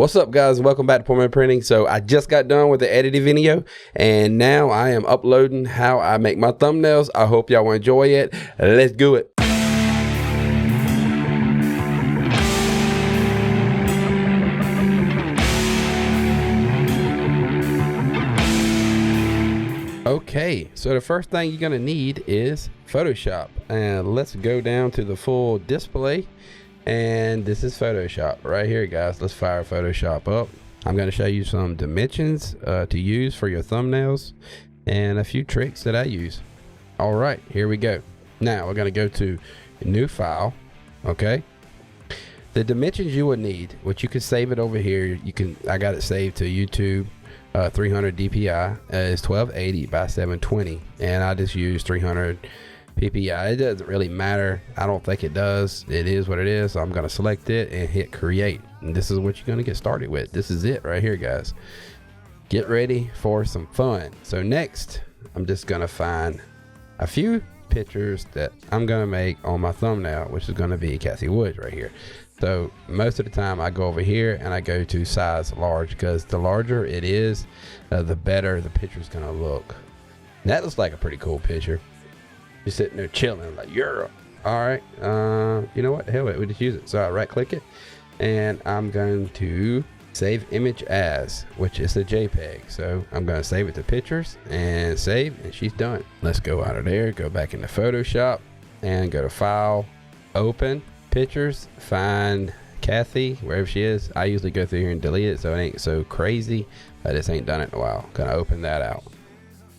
What's up, guys? Welcome back to Poor Man Printing. So I just got done with the editing video and now I am uploading how I make my thumbnails. I hope y'all will enjoy it. Let's do it. Okay, so the first thing you're gonna need is Photoshop, and let's go down to the full display. And this is Photoshop right here, guys. Let's fire Photoshop up. I'm going to show you some dimensions to use for your thumbnails and a few tricks that I use. All right, here we go. Now we're going to go to new file. Okay, the dimensions you would need, which you can save it over here. I got it saved to YouTube. 300 DPI is 1280 by 720, and I just use 300 PPI. It doesn't really matter. I don't think it does. It is what it is. So I'm going to select it and hit create. And this is what you're going to get started with. This is it right here, guys. Get ready for some fun. So next, I'm just going to find a few pictures that I'm going to make on my thumbnail, which is going to be Cassie Woods right here. So most of the time I go over here and I go to size large, because the larger it is, the better the picture is going to look. And that looks like a pretty cool picture. You're sitting there chilling like, you're all right. You know what? Hell, we just use it. So I right click it and I'm going to save image as, which is a JPEG. So I'm going to save it to pictures and save, and she's done. Let's go out of there, go back into Photoshop and go to file, open pictures, find Kathy, wherever she is. I usually go through here and delete it, so it ain't so crazy. I just ain't done it in a while. Gonna open that out.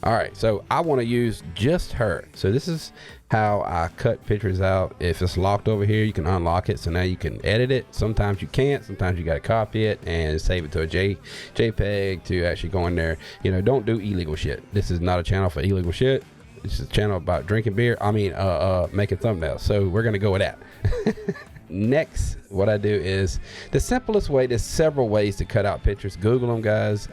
All right, so I want to use just her. So this is how I cut pictures out. If it's locked over here, you can unlock it. So now you can edit it. Sometimes you can't. Sometimes you got to copy it and save it to a JPEG to actually go in there. You know, don't do illegal shit. This is not a channel for illegal shit. This is a channel about drinking beer. I mean, making thumbnails. So we're going to go with that. Next, what I do is the simplest way. There's several ways to cut out pictures. Google them, guys.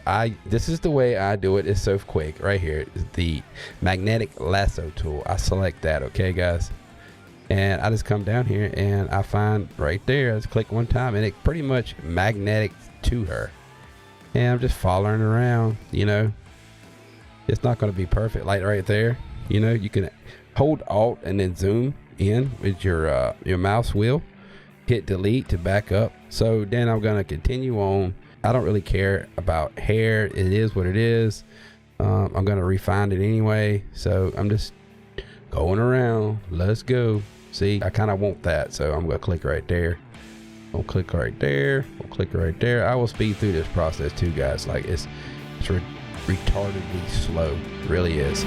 This is the way I do it. It's so quick. Right here is the magnetic lasso tool. I select that. Okay, guys, and I just come down here and I find right there. I just click one time and it pretty much magnetic to her, and I'm just following around. You know, it's not going to be perfect like right there. You know, you can hold Alt and then zoom in with your mouse wheel. Hit delete to back up. So then I'm gonna continue on. I don't really care about hair. It is what it is. I'm gonna refine it anyway. So I'm just going around. Let's go. See, I kind of want that. So I'm gonna click right there. I'll click right there. I'll click right there. I will speed through this process too, guys. Like it's retardedly slow. It really is.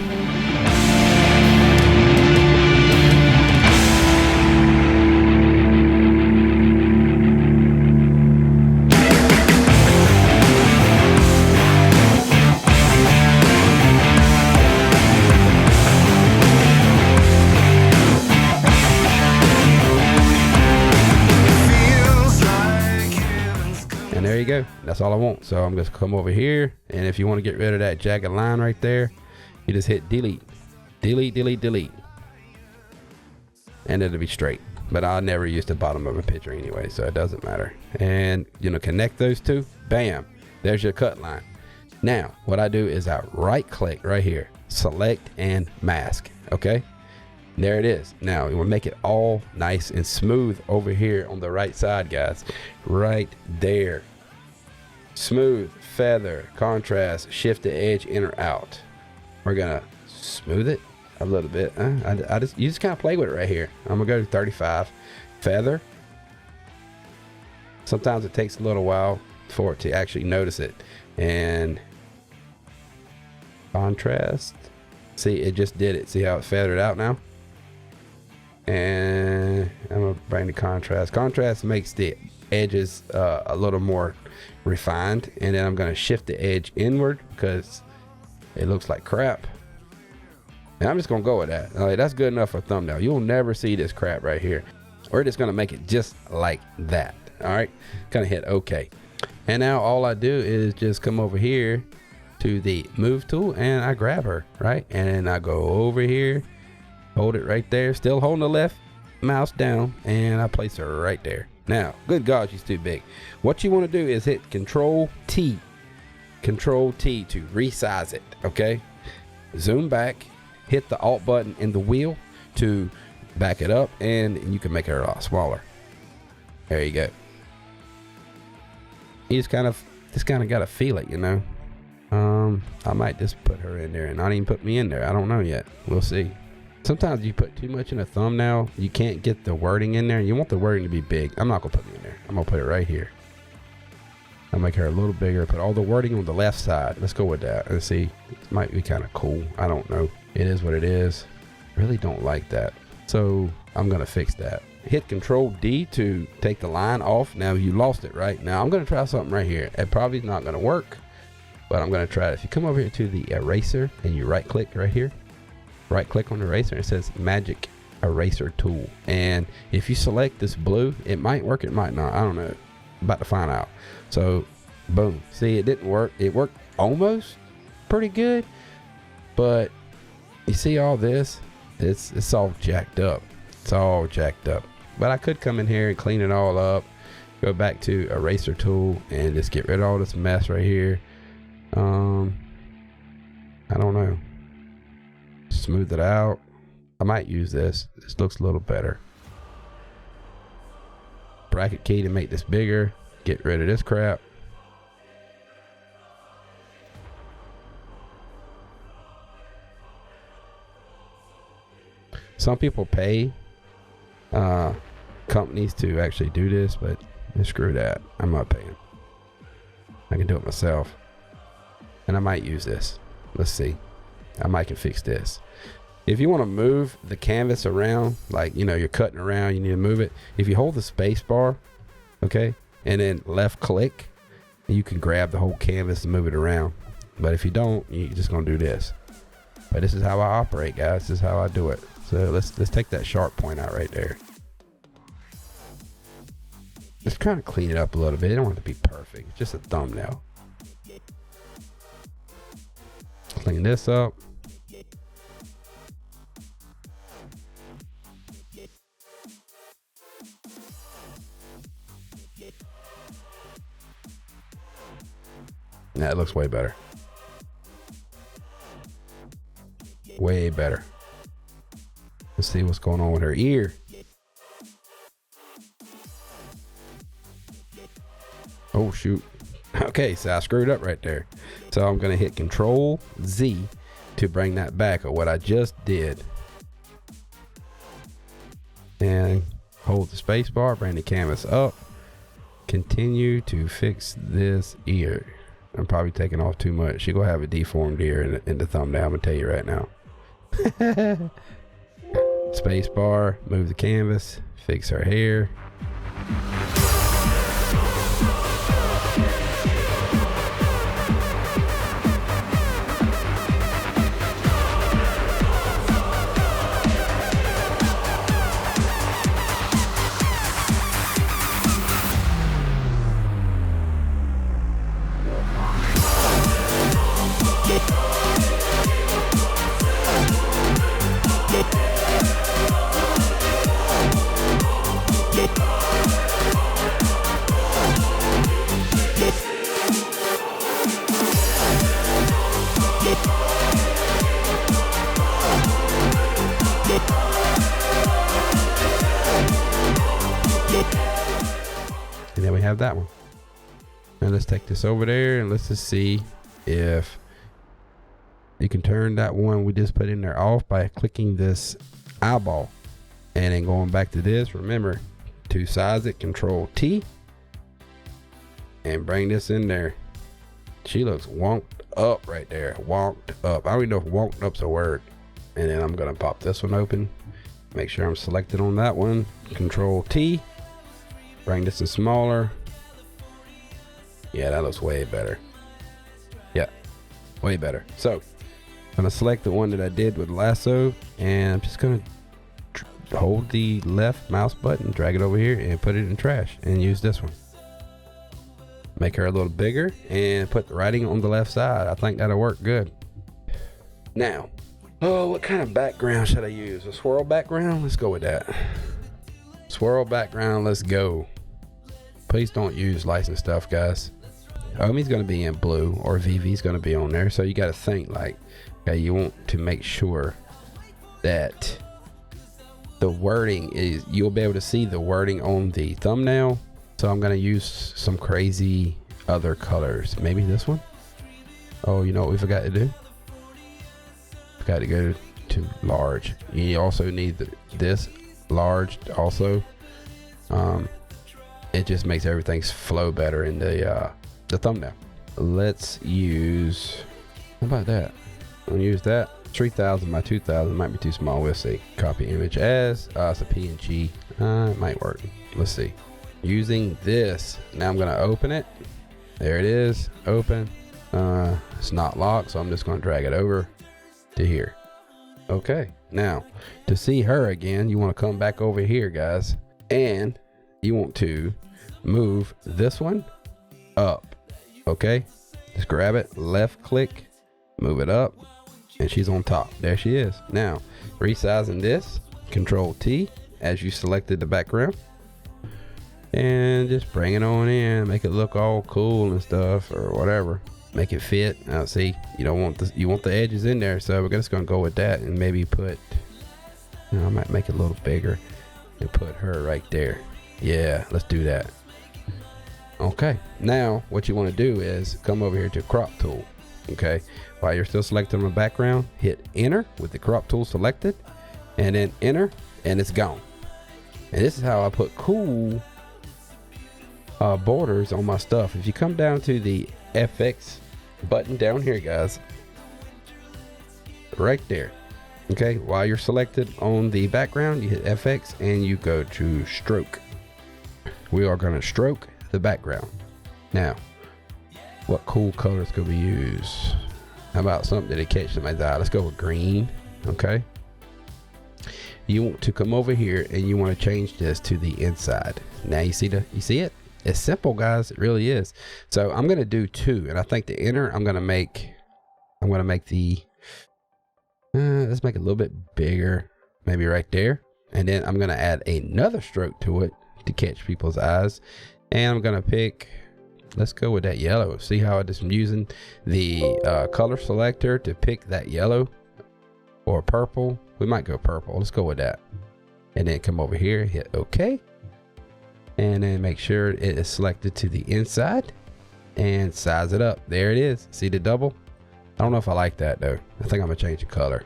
There you go. That's all I want. So I'm just come over here, and if you want to get rid of that jagged line right there, you just hit delete, delete, delete, delete, and it'll be straight. But I'll never use the bottom of a picture anyway, so it doesn't matter. And you know, connect those two. Bam, there's your cut line. Now what I do is I right click right here, select and mask. Okay, there it is. Now we'll make it all nice and smooth over here on the right side, guys. Right there. Smooth, feather, contrast, shift the edge in or out. We're gonna smooth it a little bit. You just kind of play with it right here. I'm gonna go to 35. Feather. Sometimes it takes a little while for it to actually notice it. And contrast. See, it just did it. See how it feathered out now? And I'm gonna bring the contrast. Contrast makes the edges a little more refined, and then I'm going to shift the edge inward because it looks like crap, and I'm just gonna go with that. All right, that's good enough for a thumbnail. You'll never see this crap right here. We're just gonna make it just like that. All right, kind of hit OK, and now all I do is just come over here to the move tool and I grab her, right, and then I go over here, hold it right there, still holding the left mouse down, and I place her right there. Now, good God, she's too big. What you want to do is hit Control T to resize it, okay? Zoom back, hit the Alt button in the wheel to back it up, and you can make it a lot smaller. There you go. You just kind of got to feel it, you know. I might just put her in there and not even put me in there. I don't know yet. We'll see. Sometimes you put too much in a thumbnail, you can't get the wording in there. You want the wording to be big. I'm not gonna put me in there. I'm gonna put it right here. I'll make her a little bigger, put all the wording on the left side. Let's go with that. Let's see. It might be kind of cool. I don't know. It is what it is. Really don't like that. So I'm gonna fix that. Hit Control D to take the line off. Now you lost it, right? Now I'm gonna try something right here. It probably is not gonna work, but I'm gonna try it. If you come over here to the eraser and you right click right here, right click on the eraser, it says Magic Eraser Tool. And if you select this blue, it might work, it might not. I don't know. About to find out. So boom. See, it didn't work. It worked almost pretty good, but you see all this? It's all jacked up. It's all jacked up. But I could come in here and clean it all up, go back to Eraser Tool and just get rid of all this mess right here. I don't know. Smooth it out. I might use this. This looks a little better. Bracket key to make this bigger. Get rid of this crap. Some people pay companies to actually do this, but screw that. I'm not paying. I can do it myself. And I might use this. Let's see. I might can fix this. If you want to move the canvas around, like, you know, you're cutting around, you need to move it. If you hold the space bar, okay, and then left click, you can grab the whole canvas and move it around. But if you don't, you're just going to do this. But this is how I operate, guys. This is how I do it. So let's take that sharp point out right there. Just kind of clean it up a little bit. It don't want it to be perfect. It's just a thumbnail. Clean this up. That looks way better. Way better. Let's see what's going on with her ear. Oh shoot. Okay, so I screwed up right there. So I'm gonna hit Control Z to bring that back, or what I just did. And hold the space bar, bring the canvas up. Continue to fix this ear. I'm probably taking off too much. She gonna have a deformed ear in the thumbnail. I'm gonna tell you right now. Space bar, move the canvas, fix her hair. And then we have that one. Now let's take this over there and let's just see if you can turn that one we just put in there off by clicking this eyeball. And then going back to this, remember to size it, Control T, and bring this in there. She looks wonked up right there. Wonked up. I don't even know if wonked up's a word. And then I'm gonna pop this one open. Make sure I'm selected on that one. Control T. Bring this in smaller. Yeah, that looks way better. Yeah, way better. So I'm gonna select the one that I did with lasso, and I'm just gonna hold the left mouse button, drag it over here, and put it in trash, and use this one. Make her a little bigger and put the writing on the left side. I think that'll work good. Now, oh, what kind of background should I use? A swirl background? Let's go with that. Swirl background, let's go. Please don't use licensed stuff, guys. Omi's going to be in blue, or VV's going to be on there. So you got to think like, okay, you want to make sure that the wording is, you'll be able to see the wording on the thumbnail. So I'm going to use some crazy other colors. Maybe this one. Oh, you know what we forgot to do? Forgot to go to large. You also need this large also. It just makes everything flow better in the thumbnail. Let's use, how about that? I'll use that. 3000 by 2000 might be too small. We'll see. Copy image as it's a PNG. It might work. Let's see. Using this, now I'm gonna open it. There it is. Open. It's not locked, so I'm just gonna drag it over to here. Okay, now to see her again, you want to come back over here, guys, and you want to move this one up. Okay, just grab it, left click, move it up, and she's on top. There she is. Now resizing this, Control T as you selected the background, and just bring it on in, make it look all cool and stuff, or whatever. Make it fit. Now see, you don't want you want the edges in there, so we're just gonna go with that and maybe put, I might make it a little bigger and put her right there. Yeah, let's do that. Okay, now what you want to do is come over here to crop tool. Okay, while you're still selecting the background, hit enter with the crop tool selected, and then enter, and it's gone. And this is how I put cool borders on my stuff. If you come down to the FX button down here, guys, right there. Okay, while you're selected on the background, you hit FX and you go to stroke. We are going to stroke the background. Now, what cool colors could we use? How about something that catch somebody's eye? Let's go with green. Okay, you want to come over here and you want to change this to the inside. Now you see it? It's simple, guys. It really is. So I'm gonna do 2, and I think the inner I'm gonna make the let's make it a little bit bigger, maybe right there, and then I'm gonna add another stroke to it to catch people's eyes, and I'm gonna pick, let's go with that yellow. See how I'm using the color selector to pick that yellow or purple. We might go purple. Let's go with that, and then come over here, hit OK. And then make sure it is selected to the inside and size it up. There it is. See the double? I don't know if I like that though. I think I'm gonna change the color.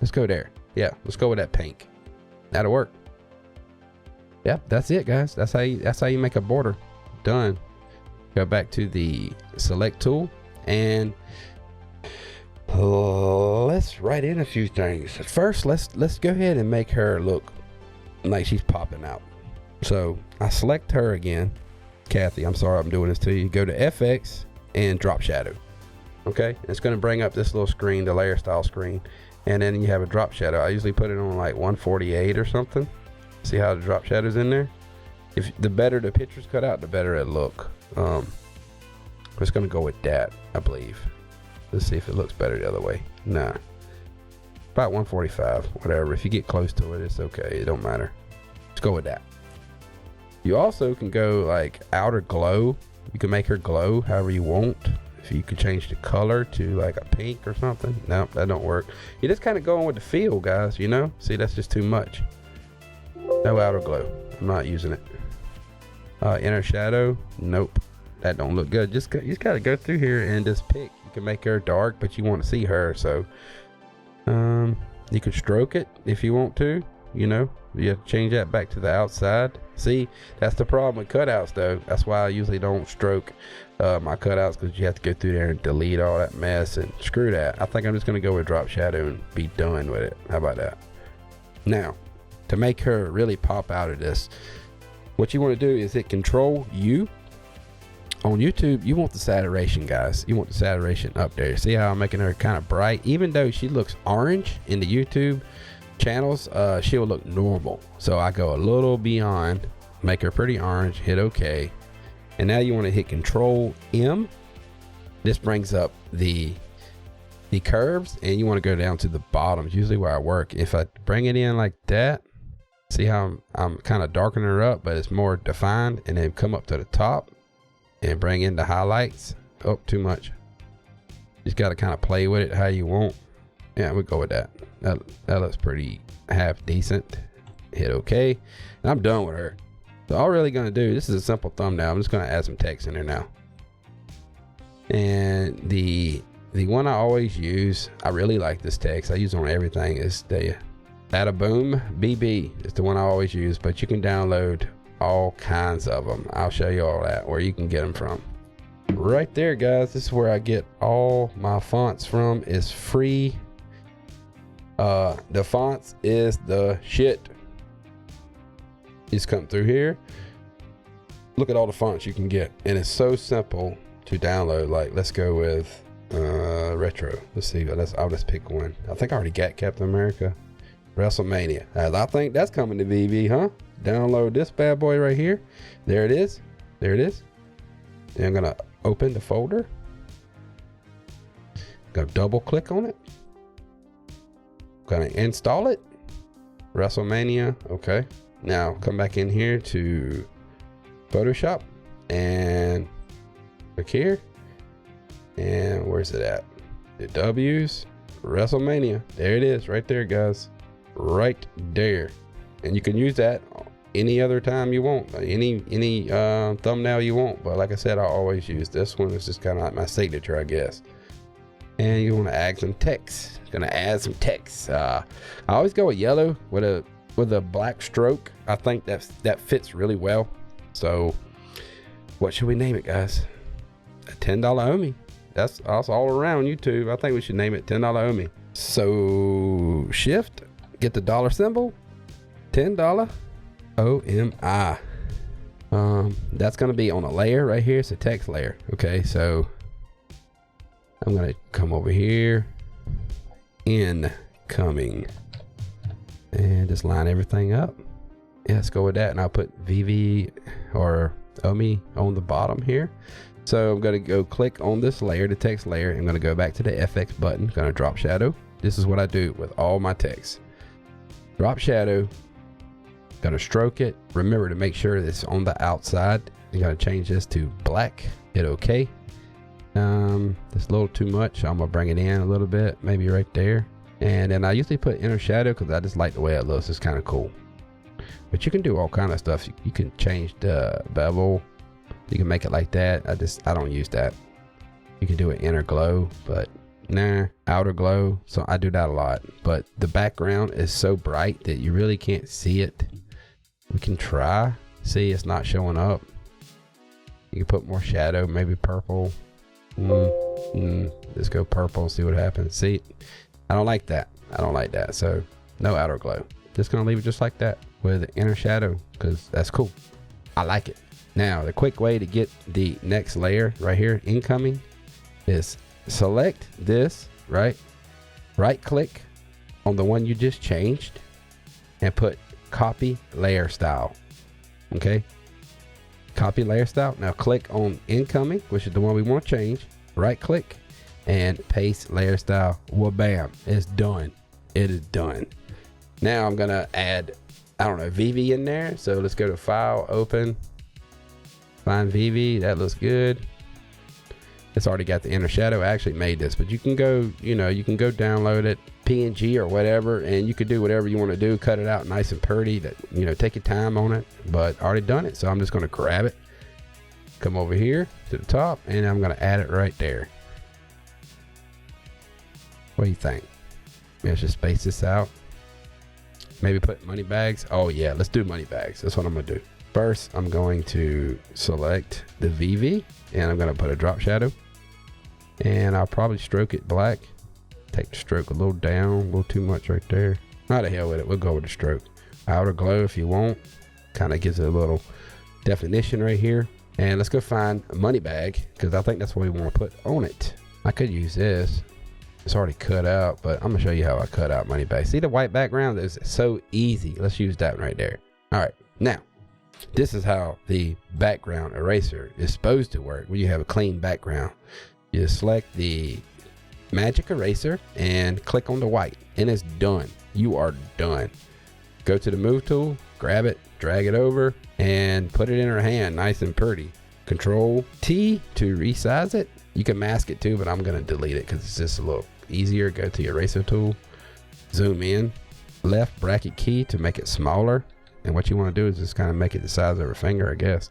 Let's go there. Yeah, let's go with that pink. That'll work. Yep, that's it, guys. That's how you make a border. Done. Go back to the select tool and let's write in a few things. First, let's go ahead and make her look like she's popping out. So I select her again. Kathy, I'm sorry I'm doing this to you. Go to FX and drop shadow. Okay, it's going to bring up this little screen, the layer style screen, and then you have a drop shadow. I usually put it on like 148 or something. See how the drop shadow's in there? If the better the picture's cut out, the better it look. We're just going to go with that, I believe. Let's see if it looks better the other way. Nah, about 145, whatever. If you get close to it, it's okay. It don't matter. Let's go with that. You also can go like outer glow. You can make her glow however you want. If you could change the color to like a pink or something. No, that don't work. You're just kind of going with the feel, guys, you know? See, that's just too much. No outer glow. I'm not using it. Inner shadow. Nope. That don't look good. You just got to go through here and just pick. You can make her dark, but you want to see her. So you could stroke it if you want to, you know? You have to change that back to the outside. See, that's the problem with cutouts though. That's why I usually don't stroke my cutouts, because you have to go through there and delete all that mess, and screw that. I think I'm just going to go with drop shadow and be done with it. How about that? Now, to make her really pop out of this, what you want to do is hit Control U. On YouTube, you want the saturation, guys. You want the saturation up there. See how I'm making her kind of bright? Even though she looks orange in the YouTube channels, she'll look normal. So I go a little beyond, make her pretty orange, hit OK, and now you want to hit Control M. This brings up the curves, and you want to go down to the bottoms, usually where I work. If I bring it in like that, See how I'm kind of darkening her up, but it's more defined. And then come up to the top and bring in the highlights. Oh, too much. You just got to kind of play with it how you want. Yeah, we'll go with that. That looks pretty half decent. Hit OK. And I'm done with her. So all I'm really going to do, this is a simple thumbnail. I'm just going to add some text in there now. And the one I always use, I really like this text. I use it on everything. Is the Bada Boom BB. It's the one I always use, but you can download all kinds of them. I'll show you all that, where you can get them from. Right there, guys. This is where I get all my fonts from. It's free. The fonts is the shit. Just come through here. Look at all the fonts you can get, and it's so simple to download. Like, let's go with retro. Let's see. I'll just pick one. I think I already got Captain America. WrestleMania. I think that's coming to VV, huh? Download this bad boy right here. There it is. There it is. And I'm gonna open the folder. Go double click on it. Gonna install it. WrestleMania. Okay. Now come back in here to Photoshop and click here. And where's it at? The W's. WrestleMania. There it is, right there, guys. Right there. And you can use that any other time you want, any thumbnail you want. But like I said, I always use this one. It's just kind of like my signature, I guess. And you want to add some text. Gonna add some text. I always go with yellow with a black stroke. I think that fits really well. So what should we name it, guys? A $10 Omi. That's all around YouTube. I think we should name it $10 Omi. So shift, get the dollar symbol, $10 OMI. That's gonna be on a layer right here. It's a text layer. Okay, so I'm gonna come over here, incoming, and just line everything up. Yeah, let's go with that. And I'll put VV or Omi on the bottom here. So I'm going to go click on this layer, the text layer. I'm going to go back to the FX button, going to drop shadow. This is what I do with all my text. Drop shadow, going to stroke it. Remember to make sure that it's on the outside. I'm going to change this to black, hit OK. It's a little too much. I'm going to bring it in a little bit, maybe right there. And then I usually put inner shadow because I just like the way it looks. It's kind of cool. But you can do all kind of stuff. You can change the bevel. You can make it like that. I don't use that. You can do an inner glow, but nah, outer glow. So I do that a lot. But the background is so bright that you really can't see it. We can try. See, it's not showing up. You can put more shadow, maybe purple. Let's go purple, see what happens. See, I don't like that. I don't like that. So no outer glow. Just gonna leave it just like that with inner shadow because that's cool. I like it. Now the quick way to get the next layer right here, incoming, is select this, right click on the one you just changed and put copy layer style. Okay, copy layer style. Now click on incoming, which is the one we want to change. Right click and paste layer style. Well, bam, it's done. It is done. Now I'm gonna add, I don't know, VV in there. So let's go to file, open, find VV. That looks good. It's already got the inner shadow. I actually made this, but you can go, you can go download it, PNG or whatever, and you could do whatever you want to do. Cut it out nice and pretty. That, take your time on it. But I already done it, so I'm just gonna grab it, come over here to the top, and I'm gonna add it right there. What do you think? Let's just space this out. Maybe put money bags. Oh yeah, let's do money bags. That's what I'm gonna do. First, I'm going to select the VV and I'm gonna put a drop shadow. And I'll probably stroke it black. Take the stroke a little down, a little too much right there. Not the hell with it, we'll go with the stroke. Outer glow if you want. Kind of gives it a little definition right here. And let's go find a money bag because I think that's what we want to put on it. I could use this. It's already cut out, but I'm gonna show you how I cut out money bag. See the white background is so easy. Let's use that right there. All right, now this is how the background eraser is supposed to work. When you have a clean background, you select the magic eraser and click on the white, and it's done. You are done. Go to the move tool, grab it, drag it over, and put it in her hand nice and pretty. Control T to resize it. You can mask it too, but I'm gonna delete it because it's just a little easier. Go to your eraser tool, zoom in, left bracket key to make it smaller. And what you want to do is just kind of make it the size of her finger, I guess.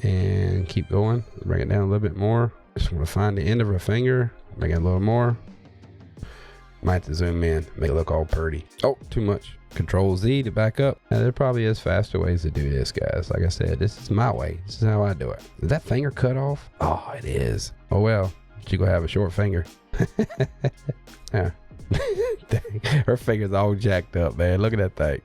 And keep going, bring it down a little bit more. Just want to find the end of her finger, make it a little more. Might have to zoom in, make it look all pretty. Oh, too much. Control Z to back up. Now, there probably is faster ways to do this, guys. Like I said, this is my way. This is how I do it. Is that finger cut off? Oh, it is. Oh well, she gonna have a short finger. Yeah. Dang. Her finger's all jacked up, man. Look at that thing.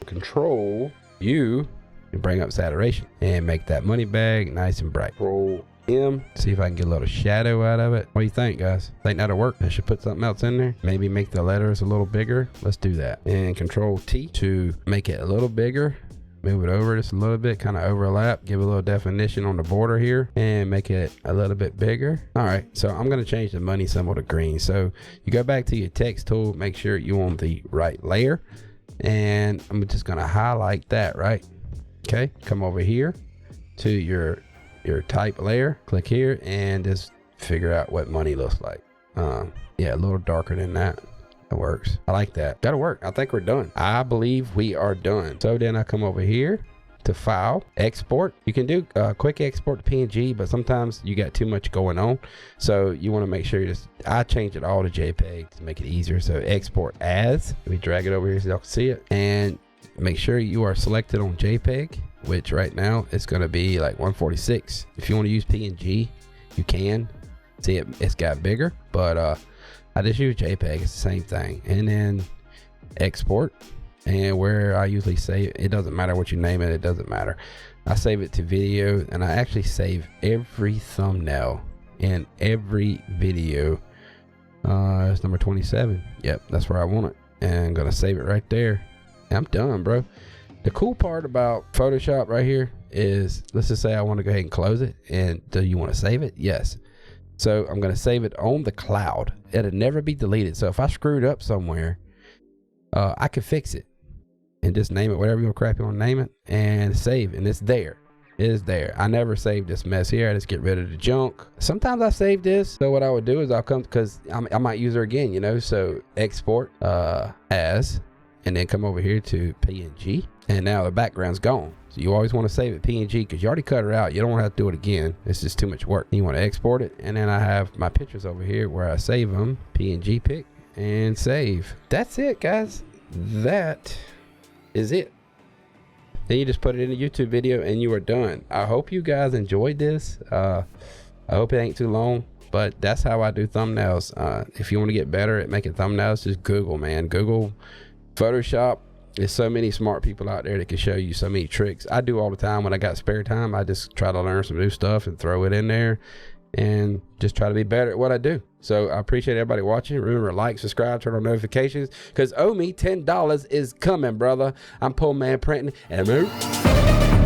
Control U and bring up saturation and make that money bag nice and bright. Control M, see if I can get a little shadow out of it. What do you think, guys? Think that'll work? I should put something else in there. Maybe make the letters a little bigger. Let's do that. And Control T to make it a little bigger. Move it over just a little bit, kind of overlap, give a little definition on the border here and make it a little bit bigger. All right, so I'm gonna change the money symbol to green. So you go back to your text tool, make sure you're on the right layer, and I'm just gonna highlight that, right? Okay, come over here to your type layer, click here, and just figure out what money looks like. Yeah, a little darker than that. That works. I like that. That'll work. I think we're done. I believe we are done. So then I come over here to file, export. You can do quick export to PNG, but sometimes you got too much going on. So you want to make sure I change it all to JPEG to make it easier. So export as, let me drag it over here so y'all can see it. And make sure you are selected on JPEG, which right now it's going to be like 146. If you want to use PNG, you can. See it's got bigger, but I just use JPEG, it's the same thing. And then export, and where I usually save, it doesn't matter what you name it, it doesn't matter. I save it to video, and I actually save every thumbnail in every video. It's number 27. Yep, that's where I want it. And I'm gonna save it right there. I'm done, bro. The cool part about Photoshop right here is, let's just say I want to go ahead and close it. And do you want to save it? Yes. So I'm going to save it on the cloud. It'll never be deleted. So if I screwed up somewhere, I can fix it and just name it whatever crap you want to name it and save. And it's there. It is there. I never save this mess here. I just get rid of the junk. Sometimes I save this. So what I would do is I'll come, because I might use her again, you know. So export as, and then come over here to PNG. And now the background's gone. So you always want to save it PNG because you already cut her out. You don't want to have to do it again. It's just too much work. You want to export it. And then I have my pictures over here where I save them. PNG pick and save. That's it, guys. That is it. Then you just put it in a YouTube video and you are done. I hope you guys enjoyed this. I hope it ain't too long, but that's how I do thumbnails. If you want to get better at making thumbnails, just Google, man. Google Photoshop. There's so many smart people out there that can show you so many tricks. I do all the time when I got spare time. I just try to learn some new stuff and throw it in there and just try to be better at what I do. So I appreciate everybody watching. Remember, like, subscribe, turn on notifications, because owe me $10 is coming, brother. I'm Poor Man Printing, and I'm out.